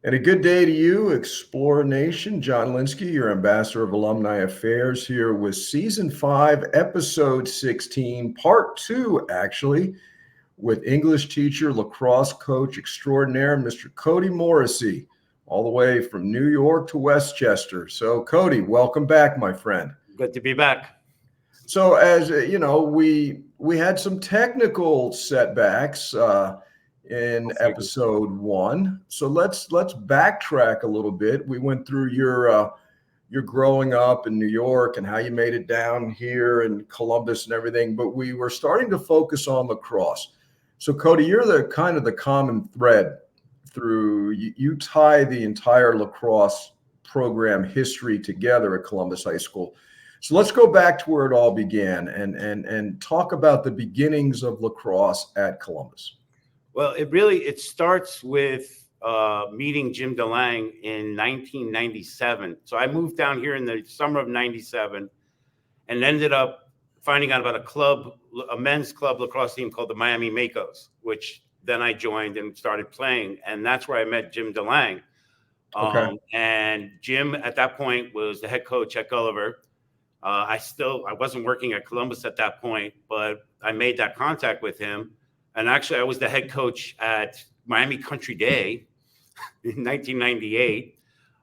And a good day to you, Explorer Nation. John Lynskey, your ambassador of alumni affairs, here with season 5, episode 16, part 2, actually, with English teacher, lacrosse coach extraordinaire, Mr. Cody Morrissey, all the way from New York to Westchester. So, Cody, welcome back, my friend. Good to be back. So, as you know, we had some technical setbacks in episode 1. So let's backtrack a little bit. We went through your growing up in New York and how you made it down here in Columbus and everything, but we were starting to focus on lacrosse. So, Cody, you're the kind of the common thread through you tie the entire lacrosse program history together at Columbus High School. So let's go back to where it all began and talk about the beginnings of lacrosse at Columbus. Well, it starts with meeting Jim DeLang in 1997. So I moved down here in the summer of 97 and ended up finding out about a men's club lacrosse team called the Miami Makos, which then I joined and started playing. And that's where I met Jim DeLang. And Jim at that point was the head coach at Gulliver. I wasn't working at Columbus at that point, but I made that contact with him. And actually, I was the head coach at Miami Country Day in 1998,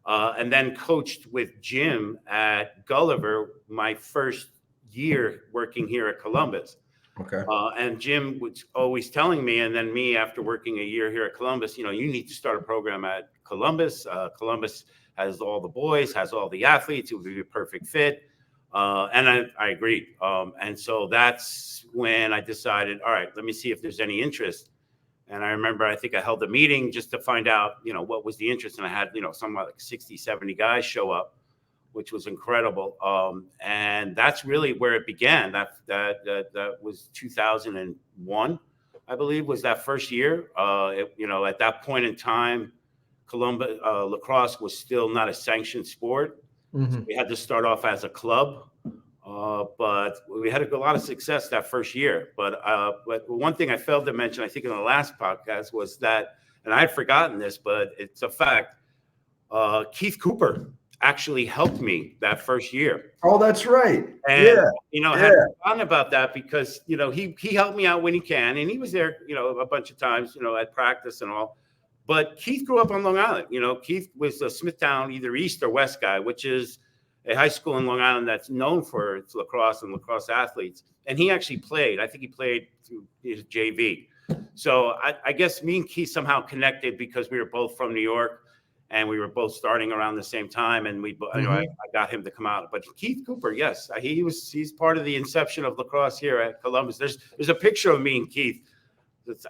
and then coached with Jim at Gulliver my first year working here at Columbus. And Jim was always telling me, and then me after working a year here at Columbus, you need to start a program at Columbus. Columbus has all the boys, has all the athletes. It would be a perfect fit. And I agreed. And so that's when I decided, all right, let me see if there's any interest. And I remember, I think I held a meeting just to find out, what was the interest. And I had, somewhere like 60, 70 guys show up, which was incredible. And that's really where it began. That was 2001, I believe, was that first year. At that point in time, Columbus lacrosse was still not a sanctioned sport. So we had to start off as a club, but we had a lot of success that first year. But one thing I failed to mention, I think in the last podcast, was that, and I had forgotten this, but it's a fact, Keith Cooper actually helped me that first year. Oh, that's right. And, I had forgotten about that because, he helped me out when he can. And he was there, a bunch of times, at practice and all. But Keith grew up on Long Island. Keith was a Smithtown, either East or West guy, which is a high school in Long Island that's known for its lacrosse and lacrosse athletes. And he actually played. I think he played through his JV. So I guess me and Keith somehow connected because we were both from New York and we were both starting around the same time. And I got him to come out. But Keith Cooper, yes, he's part of the inception of lacrosse here at Columbus. There's a picture of me and Keith.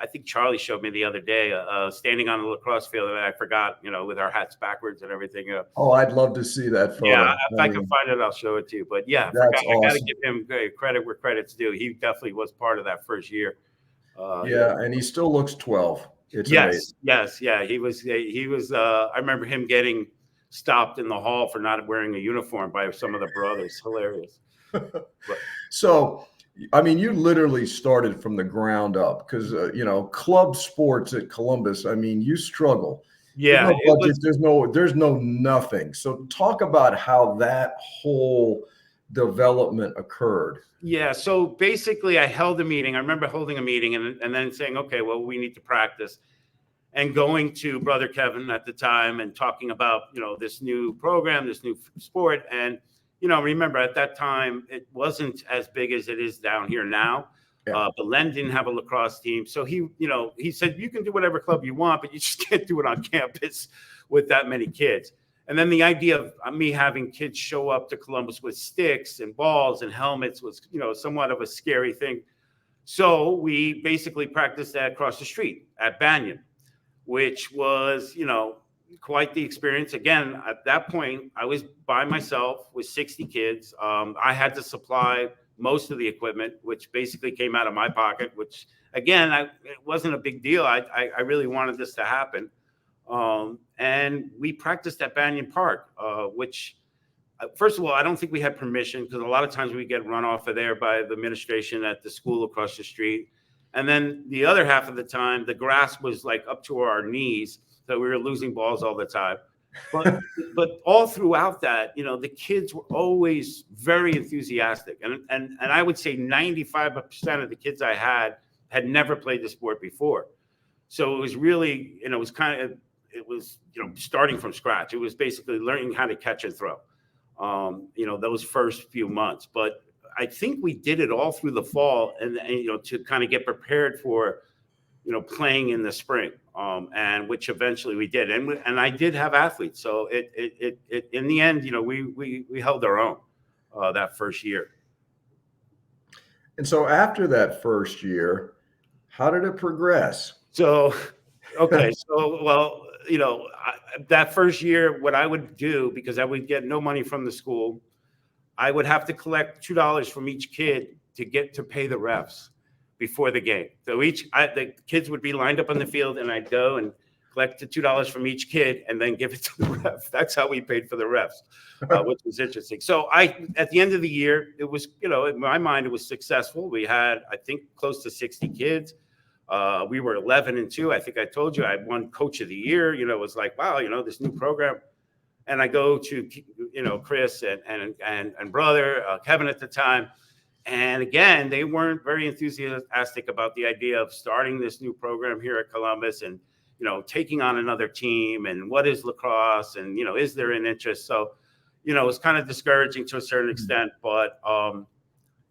I think Charlie showed me the other day, standing on the lacrosse field, and I forgot, with our hats backwards and everything. Oh, I'd love to see that photo. Yeah, if I can find it, I'll show it to you. But yeah, that's awesome. I got to give him credit where credit's due. He definitely was part of that first year. And he still looks 12. It's amazing. Yeah. He was. I remember him getting stopped in the hall for not wearing a uniform by some of the brothers. Hilarious. So, I mean, you literally started from the ground up because, club sports at Columbus, I mean, you struggle. Yeah. There's no nothing. So talk about how that whole development occurred. Yeah. So basically I held a meeting. I remember holding a meeting and then saying, okay, well, we need to practice, and going to Brother Kevin at the time and talking about, this new program, this new sport. And remember at that time, it wasn't as big as it is down here now. Yeah. But Len didn't have a lacrosse team. So he said, you can do whatever club you want, but you just can't do it on campus with that many kids. And then the idea of me having kids show up to Columbus with sticks and balls and helmets was, somewhat of a scary thing. So we basically practiced that across the street at Banyan, which was, quite the experience. Again, at that point, I was by myself with 60 kids. I had to supply most of the equipment, which basically came out of my pocket, which, again, it wasn't a big deal. I really wanted this to happen. And we practiced at Banyan Park, which, first of all, I don't think we had permission because a lot of times we get run off of there by the administration at the school across the street. And then the other half of the time, the grass was like up to our knees. So we were losing balls all the time. But all throughout that, the kids were always very enthusiastic. And I would say 95% of the kids I had never played the sport before. So it was really, it was starting from scratch. It was basically learning how to catch and throw, those first few months. But I think we did it all through the fall and to kind of get prepared for, playing in the spring, and which eventually we did. And I did have athletes. So it in the end, we held our own that first year. And so after that first year, how did it progress? So, okay. So, well, that first year, what I would do, because I would get no money from the school, I would have to collect $2 from each kid to get to pay the refs before the game. So the kids would be lined up on the field, and I'd go and collect the $2 from each kid and then give it to the ref. That's how we paid for the refs, which was interesting. So at the end of the year, it was, in my mind, it was successful. We had, I think, close to 60 kids. We were 11-2. I think I told you I won Coach of the Year. It was like, wow, this new program. And I go to, Chris and brother Kevin at the time. And again, they weren't very enthusiastic about the idea of starting this new program here at Columbus and, taking on another team and what is lacrosse and, is there an interest? So, it was kind of discouraging to a certain extent, but,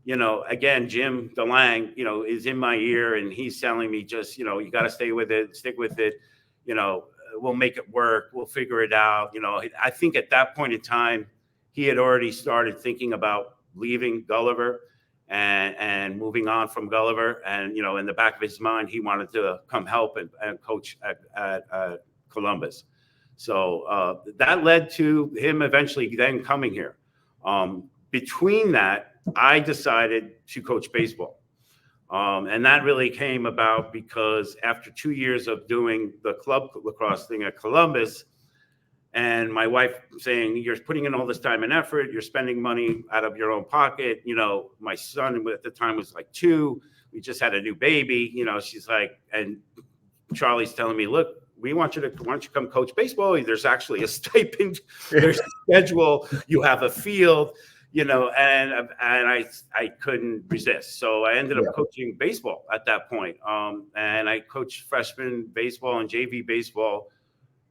again, Jim DeLang, is in my ear and he's telling me just, you got to stay with it, stick with it, we'll make it work. We'll figure it out. I think at that point in time, he had already started thinking about leaving Gulliver and moving on from Gulliver. And, in the back of his mind, he wanted to come help and coach at Columbus. So that led to him eventually then coming here. Between that, I decided to coach baseball. And that really came about because after 2 years of doing the club lacrosse thing at Columbus, and my wife saying, you're putting in all this time and effort, you're spending money out of your own pocket. My son at the time was like 2. We just had a new baby. She's like, and Charlie's telling me, look, why don't you come coach baseball? There's actually a stipend, there's a schedule, you have a field. And I couldn't resist. So I ended up coaching baseball at that point. And I coached freshman baseball and JV baseball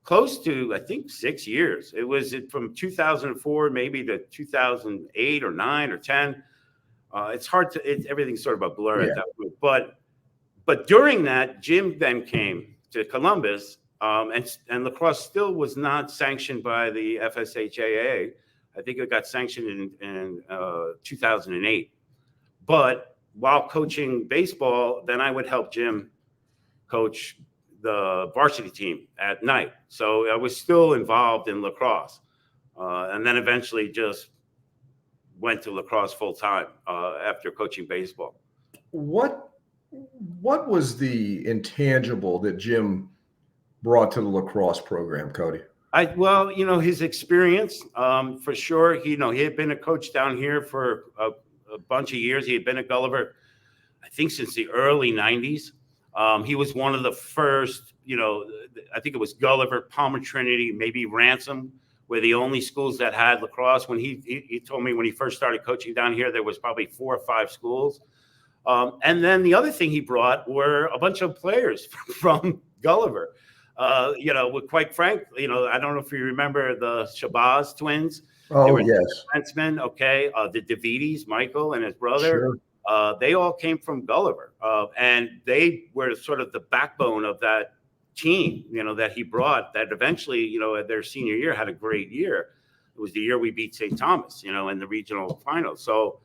close to, I think, 6 years. It was from 2004 maybe to 2008 or 9 or 10. It's hard to, everything's sort of a blur at that point. But during that, Jim then came to Columbus, and lacrosse still was not sanctioned by the FSHAA. I think it got sanctioned in 2008. But while coaching baseball, then I would help Jim coach the varsity team at night. So I was still involved in lacrosse. And then eventually just went to lacrosse full time after coaching baseball. What was the intangible that Jim brought to the lacrosse program, Cody? His experience, for sure. He had been a coach down here for a bunch of years. He had been at Gulliver, I think, since the early 90s. He was one of the first, I think it was Gulliver, Palmer Trinity, maybe Ransom, were the only schools that had lacrosse. When he told me when he first started coaching down here, there was probably 4 or 5 schools. And then the other thing he brought were a bunch of players from Gulliver. Quite frankly, I don't know if you remember the Shabazz twins. Oh, yes. Defensemen, okay. The DeVitis, Michael and his brother. Sure. They all came from Gulliver. And they were sort of the backbone of that team, that he brought that eventually, at their senior year had a great year. It was the year we beat St. Thomas, in the regional finals. So,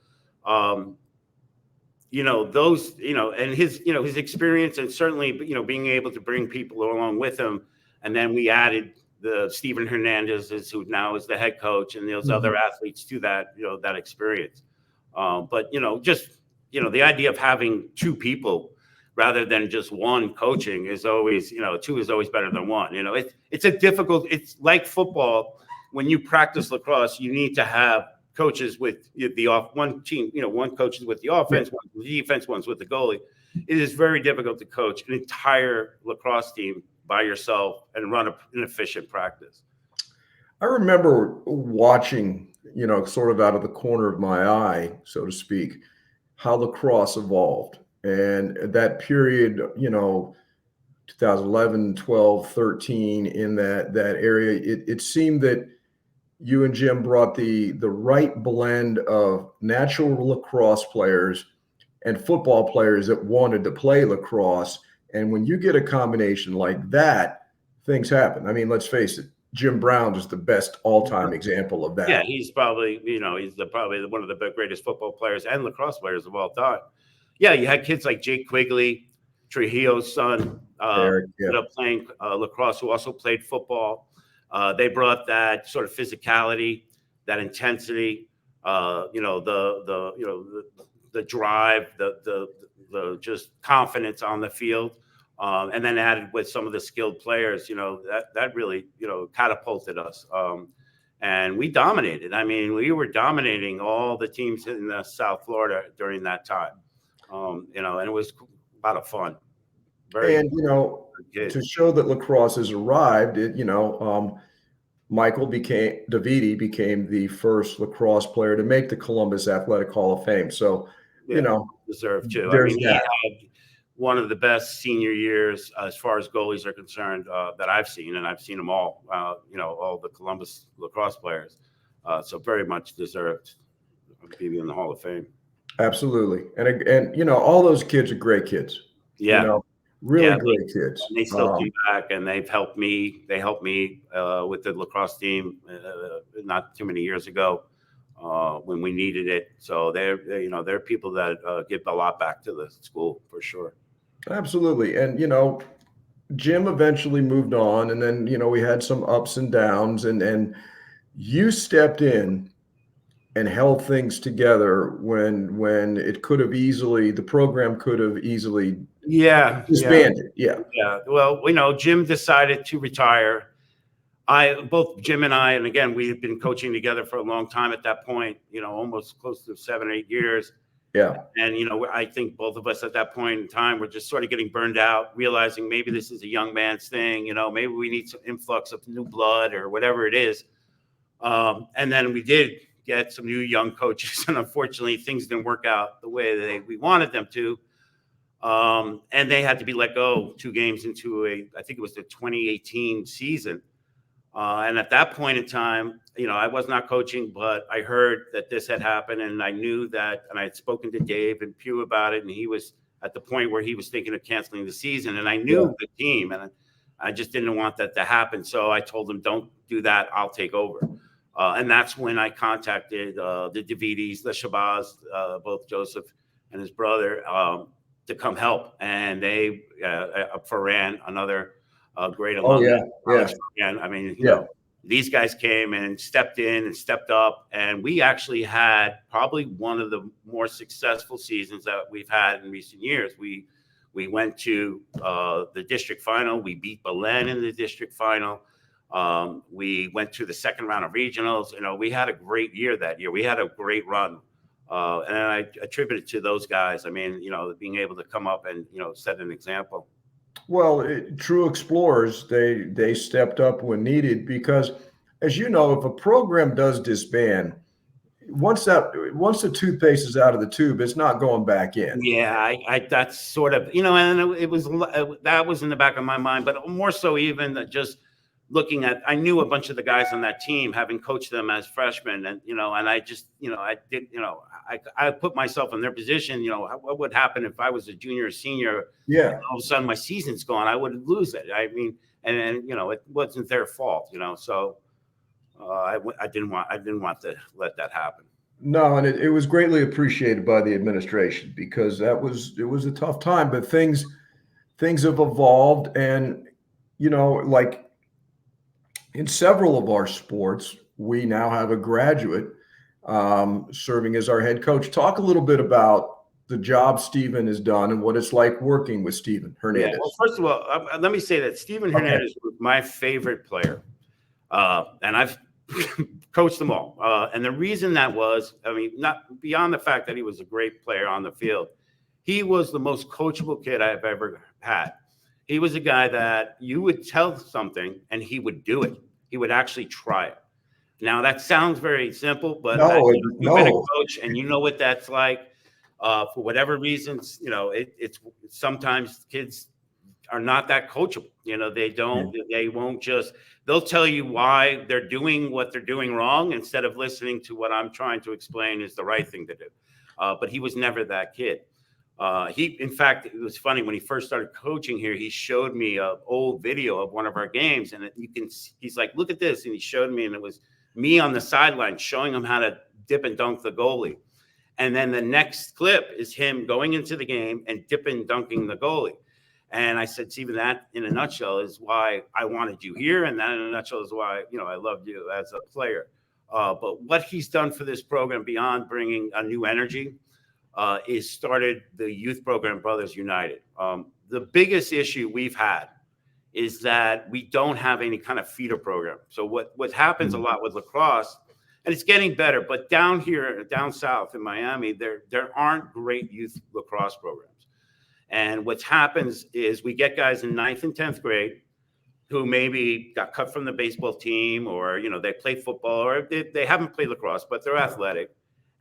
those, and his experience and certainly, being able to bring people along with him. And then we added the Steven Hernandez, who now is the head coach, and those other athletes to that, that experience. But, the idea of having 2 people rather than just one coaching is always, 2 is always better than 1. It's like football. When you practice lacrosse, you need to have coaches with one team, one coach is with the offense, one with the defense, one's with the goalie. It is very difficult to coach an entire lacrosse team by yourself and run an efficient practice. I remember watching, sort of out of the corner of my eye, so to speak, how lacrosse evolved. And that period, 2011, 12, 13, in that area, it seemed that you and Jim brought the right blend of natural lacrosse players and football players that wanted to play lacrosse. And when you get a combination like that, things happen. I mean, let's face it, Jim Brown is the best all-time example of that. Yeah, he's probably, he's probably one of the greatest football players and lacrosse players of all time. Yeah, you had kids like Jake Quigley, Trujillo's son, Eric, ended up playing lacrosse, who also played football. They brought that sort of physicality, that intensity, the drive, the just confidence on the field, and then added with some of the skilled players. That really catapulted us, and we dominated. I mean, we were dominating all the teams in South Florida during that time. And it was a lot of fun. To show that lacrosse has arrived, Michael Davidi became the first lacrosse player to make the Columbus Athletic Hall of Fame. So, deserved too. There's he had one of the best senior years as far as goalies are concerned that I've seen, and I've seen them all. All the Columbus lacrosse players. So very much deserved to be in the Hall of Fame. Absolutely, and all those kids are great kids. Yeah. Really great kids. And they still come back, and they've helped me. They helped me with the lacrosse team not too many years ago when we needed it. So they're people that give a lot back to the school for sure. Absolutely, and Jim eventually moved on, and then we had some ups and downs, and you stepped in and held things together when it could have easily, the program could have easily disbanded. Yeah. Well, Jim decided to retire. Both Jim and I, and again, we had been coaching together for a long time at that point, almost close to 7 or 8 years. Yeah. And, I think both of us at that point in time were just sort of getting burned out, realizing maybe this is a young man's thing, maybe we need some influx of new blood or whatever it is. And then we did get some new young coaches, and unfortunately things didn't work out the way we wanted them to. And they had to be let go 2 games into I think it was the 2018 season. And at that point in time, I was not coaching, but I heard that this had happened, and I knew that, and I had spoken to Dave and Pugh about it, and he was at the point where he was thinking of canceling the season, and I knew the team, and I just didn't want that to happen. So I told him, don't do that. I'll take over. And that's when I contacted the Davidis, the Shabazz, both Joseph and his brother, to come help. And they, Ferran, another great alumni. I mean, these guys came and stepped in and stepped up. And we actually had probably one of the more successful seasons that we've had in recent years. We went to the district final. We beat Belen in the district final. We went to the second round of regionals. We had a great year that year. We had a great run. And I attribute it to those guys. I mean, being able to come up and, set an example. Well, true explorers, they stepped up when needed, because, as you know, if a program does disband, once the toothpaste is out of the tube, it's not going back in. Yeah, that's sort of, and it was, that was in the back of my mind, but more so even just looking at, I knew a bunch of the guys on that team, having coached them as freshmen, and and I just, I did, I put myself in their position. What would happen if I was a junior or senior? Yeah. All of a sudden my season's gone. I would lose it. I mean, and it wasn't their fault. So I didn't want to let that happen. No, and it was greatly appreciated by the administration, because it was a tough time, but things have evolved, and like in several of our sports, we now have a graduate serving as our head coach. Talk a little bit about the job Stephen has done and what it's like working with Stephen Hernandez. Yeah, well, first of all, let me say that Stephen Hernandez was my favorite player, and I've coached them all. And the reason that was, I mean, not beyond the fact that he was a great player on the field, he was the most coachable kid I've ever had. He was a guy that you would tell something and he would do it. He would actually try it. Now that sounds very simple, but you've been a coach and you know what that's like. For whatever reasons, it's sometimes kids are not that coachable. They'll tell you why they're doing what they're doing wrong instead of listening to what I'm trying to explain is the right thing to do. But he was never that kid. In fact, it was funny when he first started coaching here, he showed me an old video of one of our games and he's like, look at this. And he showed me, and it was me on the sideline showing him how to dip and dunk the goalie. And then the next clip is him going into the game and dip and dunking the goalie. And I said, Stephen, that in a nutshell is why I wanted you here. And that in a nutshell is why, I loved you as a player. But what he's done for this program beyond bringing a new energy is started the youth program, Brothers United. The biggest issue we've had is that we don't have any kind of feeder program. So what happens a lot with lacrosse, and it's getting better, but down south in Miami, there aren't great youth lacrosse programs. And what happens is we get guys in 9th and 10th grade who maybe got cut from the baseball team, or, they play football, or they haven't played lacrosse, but they're athletic.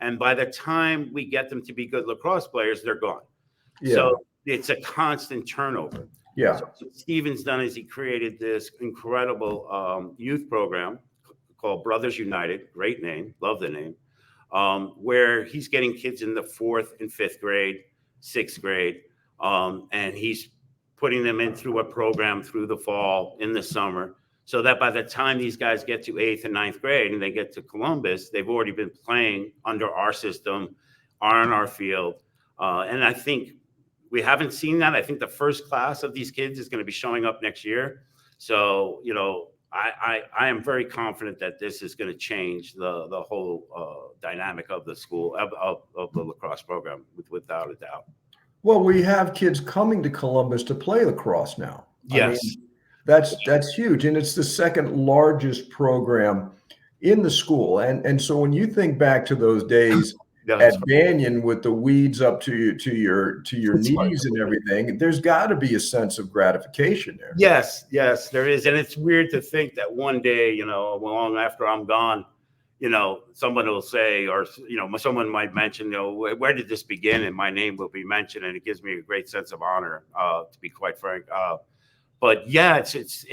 And by the time we get them to be good lacrosse players, they're gone. Yeah. So it's a constant turnover. Yeah. So what Stephen's done is he created this incredible youth program called Brothers United. Great name. Love the name. Where he's getting kids in the 4th and 5th grade, 6th grade. And he's putting them in through a program through the fall, in the summer, so that by the time these guys get to 8th and 9th grade and they get to Columbus, they've already been playing under our system, on our field. And I think we haven't seen that. I think the first class of these kids is going to be showing up next year. So, I am very confident that this is going to change the whole dynamic of the school, of the lacrosse program, without a doubt. Well, we have kids coming to Columbus to play lacrosse now. Yes. That's huge. And it's the second largest program in the school. And so when you think back to those days at Banyan with the weeds up to your knees and everything, there's got to be a sense of gratification there. Yes, there is. And it's weird to think that one day, long after I'm gone, someone will say, or, someone might mention, where did this begin? And my name will be mentioned. And it gives me a great sense of honor, to be quite frank. But yeah, it's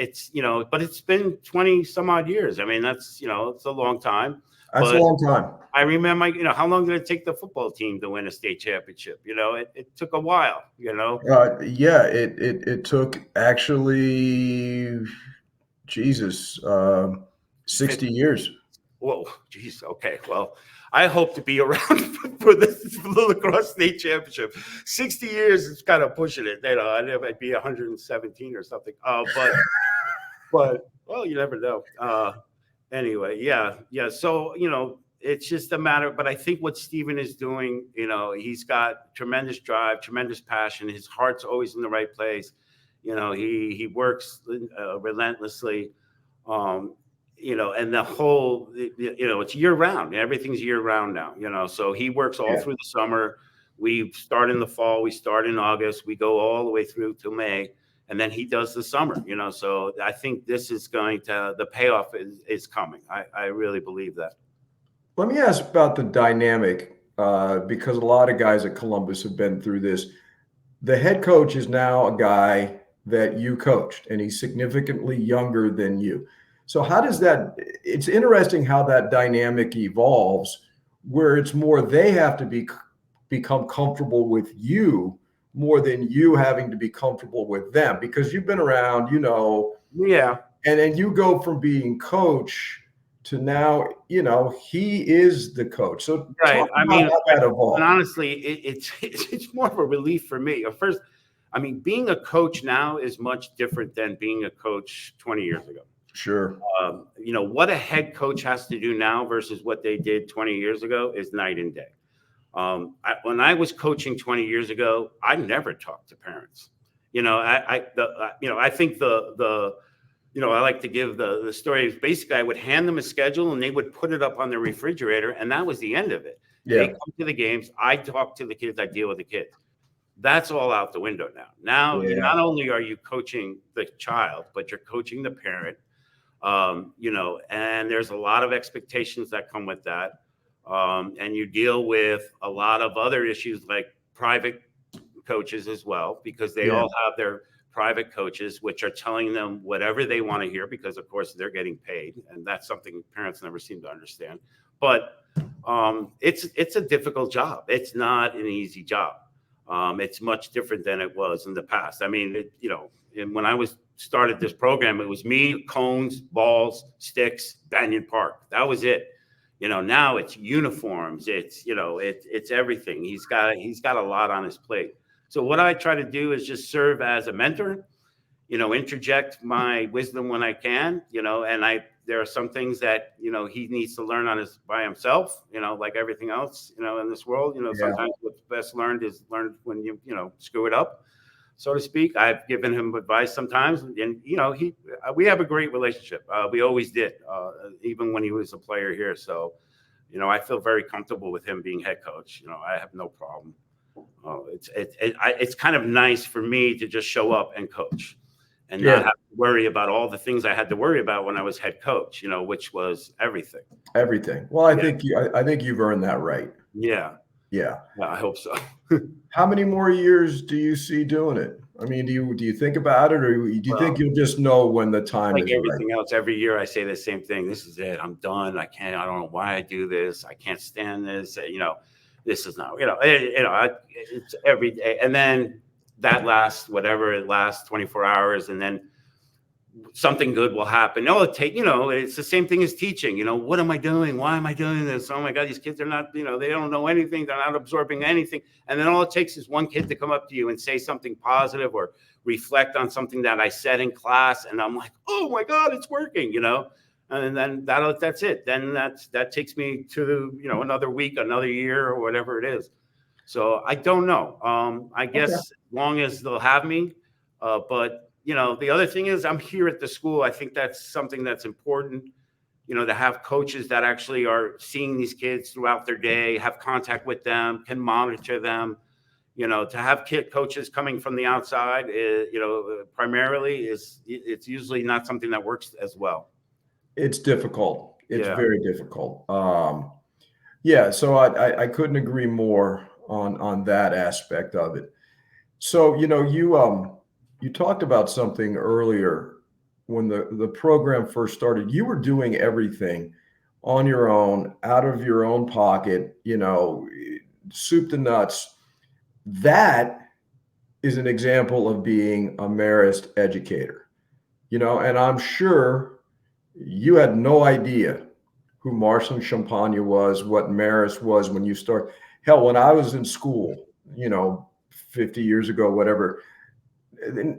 but it's been 20 some odd years. I mean, that's, it's a long time. That's a long time. I remember, how long did it take the football team to win a state championship? It took a while, Yeah, it took actually, 60 years. Whoa, geez. Okay. Well, I hope to be around for the lacrosse state championship. 60 years is kind of pushing it. I'd be 117 or something. But well, you never know. Anyway, yeah. So, it's just a matter. But I think what Stephen is doing, he's got tremendous drive, tremendous passion. His heart's always in the right place. He works relentlessly. And the whole, it's year round. Everything's year round now, so he works all through the summer. We start in the fall, we start in August, we go all the way through to May, and then he does the summer, so I think this is the payoff is coming. I really believe that. Let me ask about the dynamic, because a lot of guys at Columbus have been through this. The head coach is now a guy that you coached, and he's significantly younger than you. So how does it's interesting how that dynamic evolves, where it's more they have to become comfortable with you more than you having to be comfortable with them, because you've been around, Yeah. And then you go from being coach to now, he is the coach. So right. I mean, how that evolved. And honestly, it's more of a relief for me. At first, being a coach now is much different than being a coach 20 years ago. Sure. What a head coach has to do now versus what they did 20 years ago is night and day. When I was coaching 20 years ago, I never talked to parents. I think I like to give the story. Basically, I would hand them a schedule and they would put it up on the refrigerator, and that was the end of it. Yeah. They come to the games. I talk to the kids. I deal with the kids. That's all out the window now. Now, Yeah. not only are you coaching the child, but you're coaching the parent. And there's a lot of expectations that come with that. And you deal with a lot of other issues like private coaches as well, because they all have their private coaches, which are telling them whatever they want to hear, because of course they're getting paid. And that's something parents never seem to understand. But it's a difficult job. It's not an easy job. It's much different than it was in the past. I mean, and when I started this program, it was me, cones, balls, sticks, Banyan Park. That was it. Now it's uniforms. It's it's everything. He's got a lot on his plate. So what I try to do is just serve as a mentor. Interject my wisdom when I can. And there are some things that he needs to learn by himself. Like everything else. In this world. Sometimes what's best learned is learned when you screw it up, so to speak. I've given him advice sometimes, and we have a great relationship. We always did, even when he was a player here. So, I feel very comfortable with him being head coach. I have no problem. It's kind of nice for me to just show up and coach, and not have to worry about all the things I had to worry about when I was head coach. Which was everything. Everything. Well, I think you've earned that right. Yeah. Yeah. I hope so. How many more years do you see doing it? I mean, do you think about it, or do you think you'll just know when the time is right? Like everything else, every year I say the same thing. This is it. I'm done. I don't know why I do this. I can't stand this. This is not, it's every day. And then that lasts, whatever it lasts, 24 hours. And then something good will happen. It's the same thing as teaching. What am I doing? Why am I doing this? Oh my God, these kids are not, they don't know anything. They're not absorbing anything. And then all it takes is one kid to come up to you and say something positive or reflect on something that I said in class. And I'm like, oh my God, it's working, and then that's it. Then that takes me to, another week, another year, or whatever it is. So I don't know. I guess as long as they'll have me, but the other thing is I'm here at the school. I think that's something that's important, to have coaches that actually are seeing these kids throughout their day, have contact with them, can monitor them. To have coaches coming from the outside, primarily it's usually not something that works as well. It's difficult. It's very difficult. So I couldn't agree more on that aspect of it. So, you talked about something earlier when the program first started. You were doing everything on your own, out of your own pocket, soup to nuts. That is an example of being a Marist educator, and I'm sure you had no idea who Marcin Champagne was, what Marist was when you started. Hell, when I was in school, 50 years ago, whatever,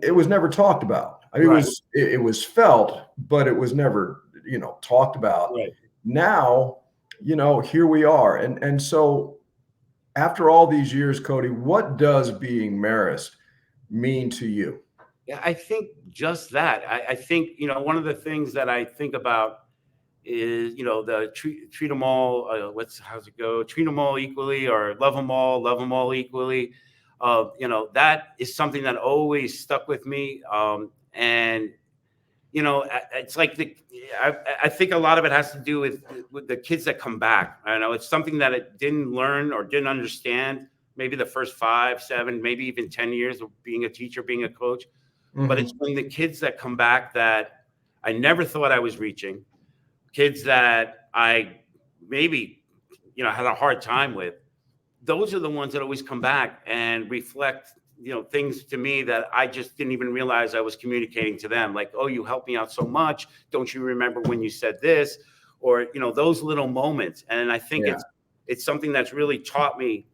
it was never talked about. I mean, it was felt, but it was never, talked about. Right. Now, here we are. And so after all these years, Cody, what does being Marist mean to you? Yeah, I think just that. I think, one of the things that I think about is, the treat them all. How's it go? Treat them all equally, or love them all equally. That is something that always stuck with me. And it's like I think a lot of it has to do with the kids that come back. I know it's something that it didn't learn or didn't understand. Maybe the first 5, 7, maybe even 10 years of being a teacher, being a coach. Mm-hmm. But it's when the kids that come back that I never thought I was reaching, kids that I maybe, had a hard time with. Those are the ones that always come back and reflect, things to me that I just didn't even realize I was communicating to them. Like, oh, you helped me out so much. Don't you remember when you said this? Or, those little moments. And I think it's something that's really taught me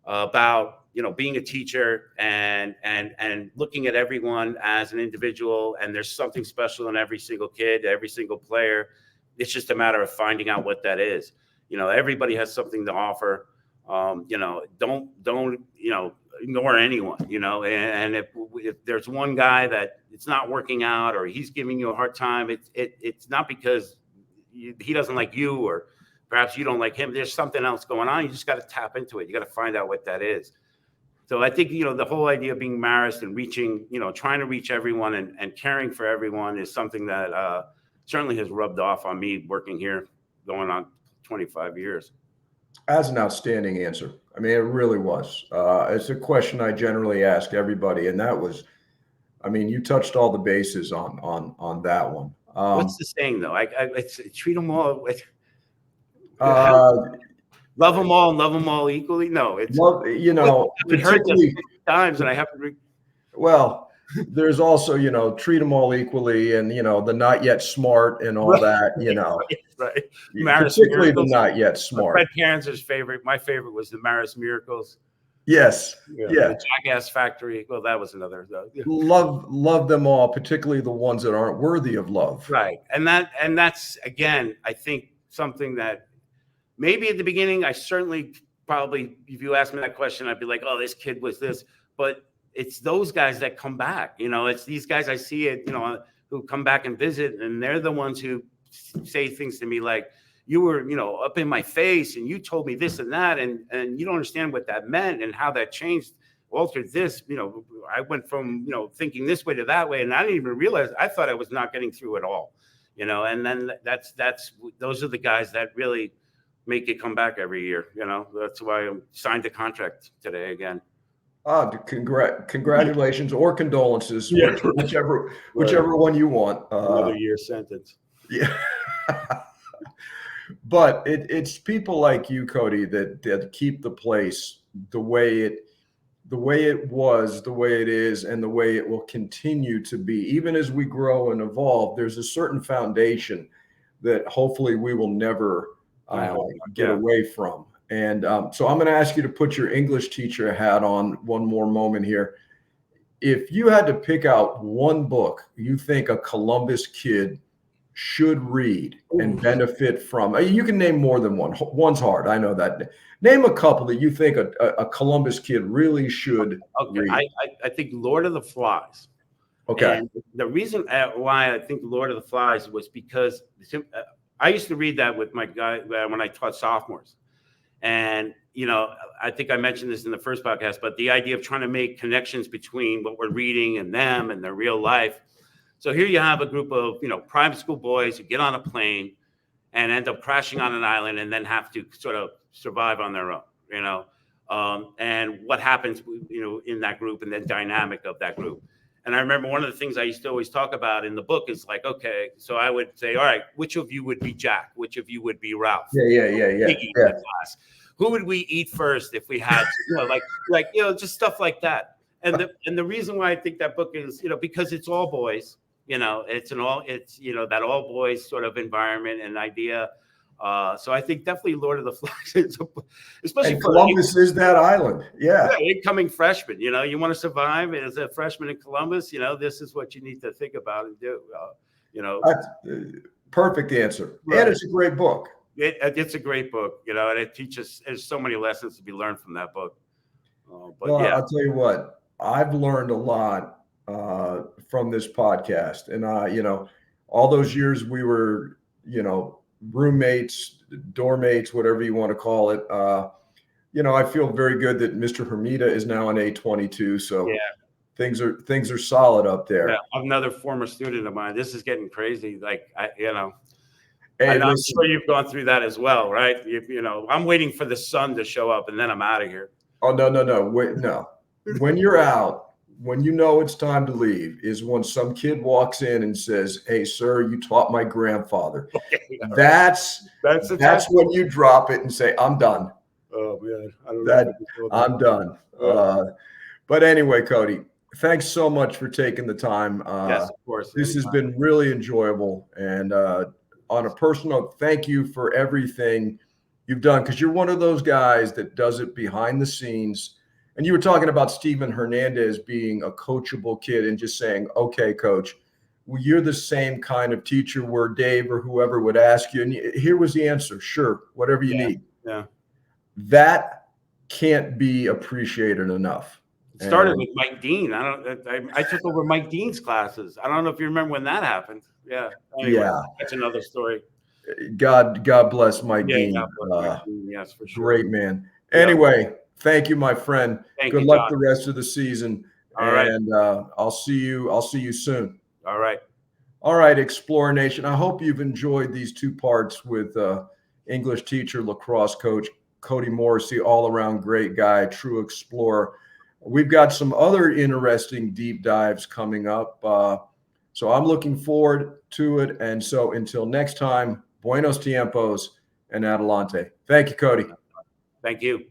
about, being a teacher and looking at everyone as an individual. And there's something special in every single kid, every single player. It's just a matter of finding out what that is. Everybody has something to offer. Don't ignore anyone, and if there's one guy that it's not working out or he's giving you a hard time, it's not because he doesn't like you or perhaps you don't like him. There's something else going on. You just got to tap into it. You got to find out what that is. So I think, the whole idea of being Marist and reaching, trying to reach everyone and caring for everyone is something that certainly has rubbed off on me working here going on 25 years. That's an outstanding answer. I mean, it really was. It's a question I generally ask everybody, and that was, I mean, you touched all the bases on that one. What's the saying though? It's treat them all. Love them all and love them all equally. No, it's love, I've heard this 50 times, and I have to. Well, there's also, treat them all equally, and the not yet smart and all that, Right. Particularly the not yet smart. Fred Kansas' favorite. My favorite was the Marist Miracles. Yes. Yeah. The Jackass Factory. Well, that was another. Love them all, particularly the ones that aren't worthy of love. Right. And that's again, I think something that maybe at the beginning, I certainly probably, if you asked me that question, I'd be like, oh, this kid was this. But it's those guys that come back. It's these guys I see it, who come back and visit, and they're the ones who say things to me like, you were, up in my face and you told me this and that, and you don't understand what that meant and how that changed, altered this, I went from, thinking this way to that way. And I didn't even realize, I thought I was not getting through at all, and then those are the guys that really make it come back every year. That's why I signed a contract today again. Congratulations or condolences, whichever one you want. Another year sentence. Yeah. But it's people like you, Cody, that keep the place the way it was, the way it is, and the way it will continue to be. Even as we grow and evolve, there's a certain foundation that hopefully we will never get away from. And so I'm going to ask you to put your English teacher hat on one more moment here. If you had to pick out one book you think a Columbus kid should read and benefit from, you can name more than one. One's hard. I know that. Name a couple that you think a Columbus kid really should read. I think Lord of the Flies. Okay. And the reason why I think Lord of the Flies was because I used to read that with my guy when I taught sophomores. And, I think I mentioned this in the first podcast, but the idea of trying to make connections between what we're reading and them and their real life. So here you have a group of, private school boys who get on a plane and end up crashing on an island and then have to sort of survive on their own, and what happens, in that group and the dynamic of that group. And I remember one of the things I used to always talk about in the book is like, okay, so I would say, all right, which of you would be Jack? Which of you would be Ralph? Yeah. Who would we eat first if we had, just stuff like that. And the reason why I think that book is, because it's all boys. It's that all boys sort of environment and idea. So I think definitely Lord of the Flies, especially and Columbus is that island. Yeah. Incoming freshman, you want to survive as a freshman in Columbus, this is what you need to think about and do. That's perfect answer. Right. And it's a great book. It's a great book, and it teaches, there's so many lessons to be learned from that book. I'll tell you what, I've learned a lot from this podcast, and all those years we were, roommates, doormates, whatever you want to call it. I feel very good that Mr. Hermida is now an A22. So things are solid up there. Yeah, another former student of mine. This is getting crazy. And I'm sure you've gone through that as well, right? I'm waiting for the sun to show up and then I'm out of here. Oh, no. Wait, no. When you're out, when it's time to leave, is when some kid walks in and says, "Hey, sir, you taught my grandfather." That's when you drop it and say, "I'm done." Oh man, I'm done. But anyway, Cody, thanks so much for taking the time. Yes, of course. This has been really enjoyable, and on a personal note, thank you for everything you've done, because you're one of those guys that does it behind the scenes. And you were talking about Steven Hernandez being a coachable kid and just saying, "Okay, coach, well, you're the same kind of teacher where Dave or whoever would ask you, and here was the answer. Sure, whatever you need." Yeah. That can't be appreciated enough. It started with Mike Dean. I took over Mike Dean's classes. I don't know if you remember when that happened. Yeah. Anyway, that's another story. God bless Mike Dean. God bless Mike Dean. Yes, for sure. Great man. Anyway, Thank you, my friend. Thank Good you, luck John. the rest of the season. All right. And I'll see you soon. All right. All right, Explorer Nation. I hope you've enjoyed these two parts with English teacher, lacrosse coach, Cody Morrissey, all-around great guy, true explorer. We've got some other interesting deep dives coming up. So I'm looking forward to it. And so until next time, buenos tiempos and adelante. Thank you, Cody. Thank you.